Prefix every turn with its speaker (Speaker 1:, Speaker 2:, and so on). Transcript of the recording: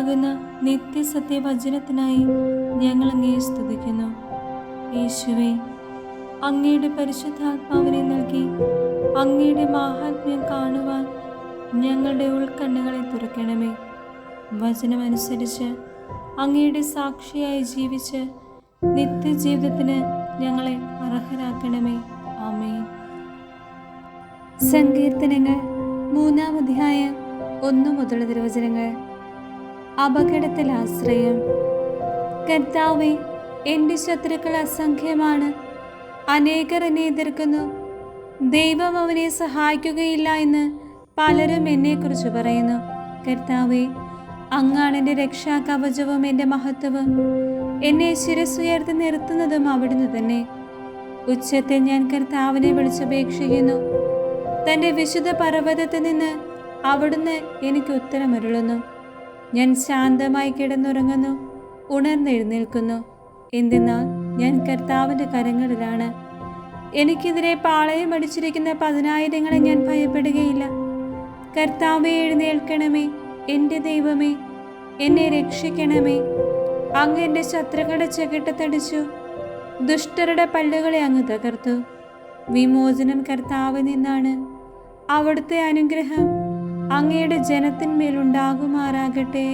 Speaker 1: ജീവനാകുന്ന നിത്യസത്യവചനത്തിനായി ഞങ്ങൾ അങ്ങയെ സ്തുതിക്കുന്നു. യേശുവേ, അങ്ങയുടെ പരിശുദ്ധാത്മാവിനെ നൽകി അങ്ങയുടെ മാഹാത്മ്യം കാണുവാൻ ഞങ്ങളുടെ ഉൾക്കണ്ണുകളെ തുറക്കണമേ. വചനമനുസരിച്ച് അങ്ങയുടെ സാക്ഷിയായി ജീവിച്ച് നിത്യജീവിതത്തിന് ഞങ്ങളെ അർഹരാക്കണമേ. ആമേൻ. സങ്കീർത്തനങ്ങൾ 3-ാം അധ്യായം 1 മുതലുള്ള തിരുവചനങ്ങൾ. അപകടത്തിൽ ആശ്രയം. കർത്താവേ, എൻ്റെ ശത്രുക്കൾ അസംഖ്യമാണ്, അനേകർ എന്നെ എതിർക്കുന്നു. ദൈവം അവനെ സഹായിക്കുകയില്ല എന്ന് പലരും എന്നെക്കുറിച്ച് പറയുന്നു. കർത്താവേ, അങ്ങാണ് എൻ്റെ രക്ഷാകവചവും എൻ്റെ മഹത്വവും. എന്നെ ശിരസ്സുയർത്തി നിർത്തുന്നതും അവിടുന്ന് തന്നെ. ഉച്ചത്തിൽ ഞാൻ കർത്താവിനെ വിളിച്ചപേക്ഷിക്കുന്നു. തൻ്റെ വിശുദ്ധ പർവ്വതത്തിൽ നിന്ന് അവിടുന്ന് എനിക്ക് ഉത്തരമരുളുന്നു. ഞാൻ ശാന്തമായി കിടന്നുറങ്ങുന്നു, ഉണർന്നെഴുന്നേൽക്കുന്നു. എന്തെന്നാൽ ഞാൻ കർത്താവിൻ്റെ കരങ്ങളിലാണ്. എനിക്കെതിരെ പാളയം അടിച്ചിരിക്കുന്ന 10,000 ഞാൻ ഭയപ്പെടുകയില്ല. കർത്താവേ, എഴുന്നേൽക്കണമേ. എൻ്റെ ദൈവമേ, എന്നെ രക്ഷിക്കണമേ. അങ്ങ് എൻ്റെ ശത്രുക്കളുടെ ചകിട്ടത്തടിച്ചു, ദുഷ്ടരുടെ പല്ലുകളെ അങ്ങ് തകർത്തു. വിമോചനം കർത്താവിൽ നിന്നാണ്. അവിടുത്തെ അനുഗ്രഹം അങ്ങയുടെ ജനത്തിന്മേലുണ്ടാകുമാറാകട്ടെ.